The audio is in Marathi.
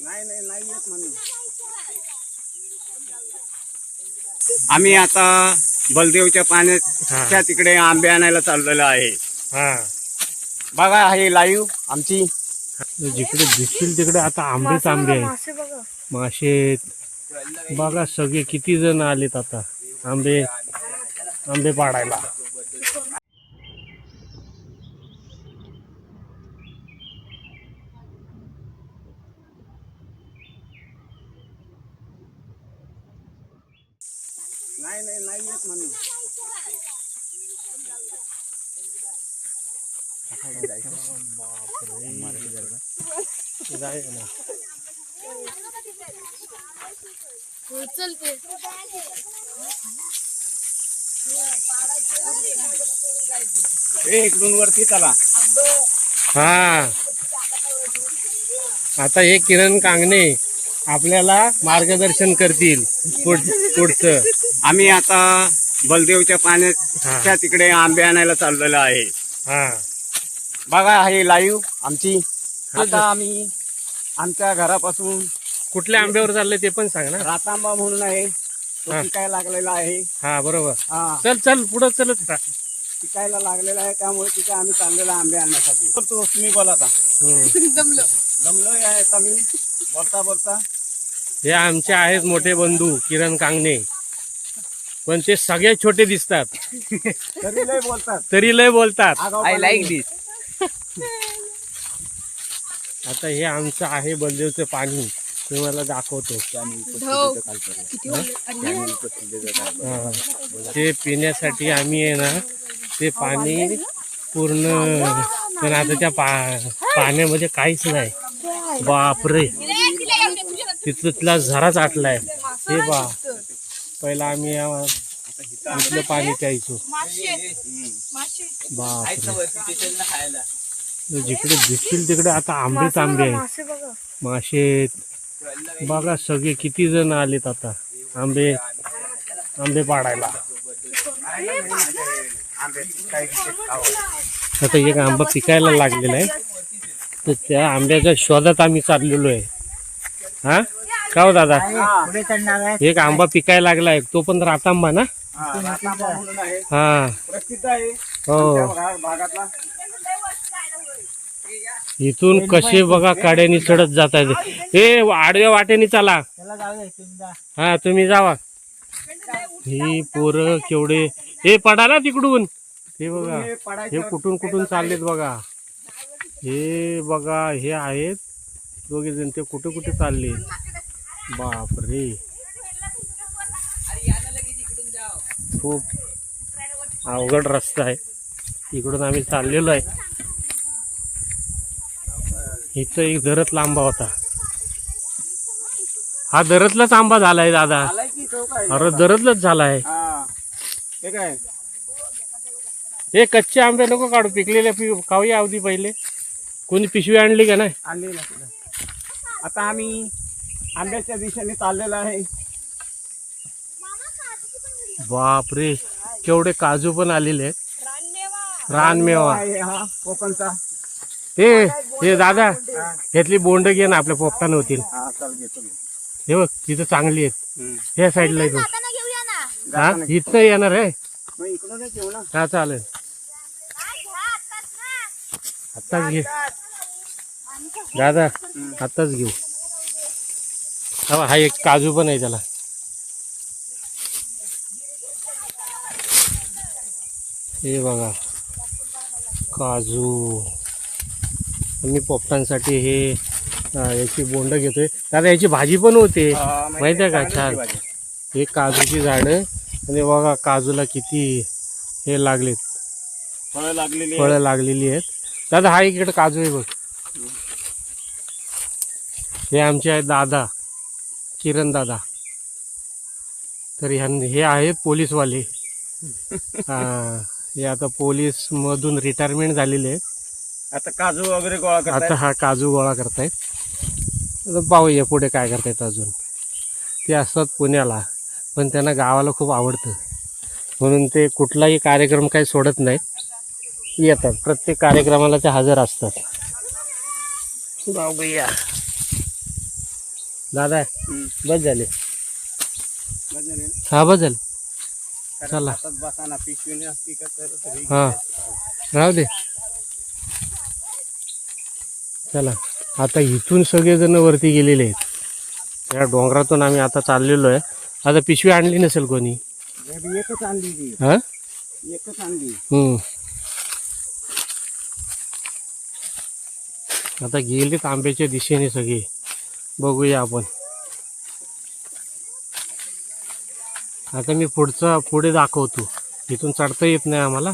नाही येत म्हणून आम्ही आता बलदेवच्या पाण्याच्या तिकडे आंबे आणायला चाललेलो आहे। बघा हे लाईव्ह आमची जिकडे दिसतील तिकडे आता आंबेच आंबे आहे, मासे बघा सगळे किती जण आलेत आता आंबे पाडायला। नाही येत म्हणून इकडून वरती चला। आता हे किरण कांगणे आपल्याला मार्गदर्शन करतील पुढचं। आम्ही आता बलदेवच्या पाण्याच्या तिकडे आंबे आणायला चाललेलो आहे। बघा हे लाईव्ह आमची आता आम्ही आमच्या घरापासून कुठल्या आंब्यावर चाललंय ते पण सांग ना। रातांबा म्हणून आहे तो पिकायला लागलेला आहे। बरोबर। चल पुढे चलत पिकायला लागलेला आहे त्यामुळे तिथे आम्ही चाललेला आंबे आणण्यासाठी। तुम्ही बोला आता। दमलो आहे आता मी बोलता हे आमचे आहेत मोठे बंधू किरण कांगणे, पण ते सगळे छोटे दिसतात तरी लय बोलतात। आय लाईक दिस। आता हे आमचं आहे बलदेवचं पाणी, तुम्हाला दाखवतो। ते पिण्यासाठी आम्ही आहे ना ते पाणी पूर्ण, पण आता त्या पाण्यामध्ये काहीच नाही। बापरे, तिथला झराच आटलाय। हे पहिला आम्ही इथलं पाणी प्यायचो। बापरे, जिकडे दिसतील तिकडे आता आंबेच आंबे आहे, मासे बघा सगळे किती जण आलेत आता आंबे पाडायला। आता एक आंबा पिकायला लागलेला आहे, तर त्या आंब्याच्या शोधात आम्ही चाललेलो आहे। का हो दादा, एक आंबा पिकायला लागलाय, तो पण रातांबा ना? प्रसिद्ध आहे हो। भागातला। इथून कसे बघा काड्यानी चढत जात आहेत। हे आडव्या वाटेने चला। तुम्ही जावा। ही पोरं केवढे हे पडाला तिकडून, हे बघा हे कुठून चाललेत बघा। हे बघा हे आहेत दोघे जण, ते कुठे चालले। बापरे, खूप अवघड रस्ता आहे, इकडून आम्ही चाललेलो आहे। इथं एक दरत आंबा होता, हा दरतलाच आंबा झालाय दादा। अरे दरतलाच झालाय। हे कच्चे आंबे नको काढू, पिकलेले खाऊया अवधी पहिले। कोणी पिशवी आणली का नाही? आणली ना। आता आम्ही आंब्याच्या दिशेने चाललेलो आहे। बापरे, केवढे काजू पण आलेले आहेत, रानमेवा कोकणचा। हे दादा, ह्यातली बोंड घे ना, आपल्या पोपटानं होतील। हे बघ तिथं चांगली आहेत, ह्या साईडला इथं येणार आहे। चालेल, आत्ताच घे दादा, आत्ताच घेऊ। हा एक काजू पण आहे त्याला। हे बघा काजू, मी पोपटांसाठी हे याची बोंड घेतोय दादा। याची भाजी पण होते माहिती आहे का, छान। हे काजूची झाडं, आणि बघा काजूला किती हे लागलेत, फळं लागलेली आहेत दादा। हा इकडे काजू आहे बघ। हे आमचे आहेत दादा, किरण दादा। तर हे आहेत पोलीसवाले। हे आता पोलीस मधून रिटायरमेंट झालेले आहेत, आता काजू वगैरे गोळा करतायत। आता काजू गोळा करतायत। आता पाहूया पुढे काय करतायत अजून। ते असतात पुण्याला, पण त्यांना गावाला खूप आवडतं, म्हणून ते कुठलाही कार्यक्रम काही सोडत नाहीत, येतात प्रत्येक कार्यक्रमाला ते हजर असतात। बघूया दादा हम्म. बस झाले. बस झाले ना? हा बस झाले. कारण चला. हातात बसाना पिशवीने असती का तर सगळी हा. राहू दे. चला आता इथून सगळेजण वरती गेलेले आहेत. या डोंगरातून आम्ही आता चाललेलो आहे. आता पिशवी आणली नसेल कोणी. मी एकच आणली ती. हा एकच आणली. आता गेलेत आंब्याच्या दिशेने सगळे. बघूया आपण. आता मी पुढे दाखवतो. इथून चढता येत नाही आम्हाला.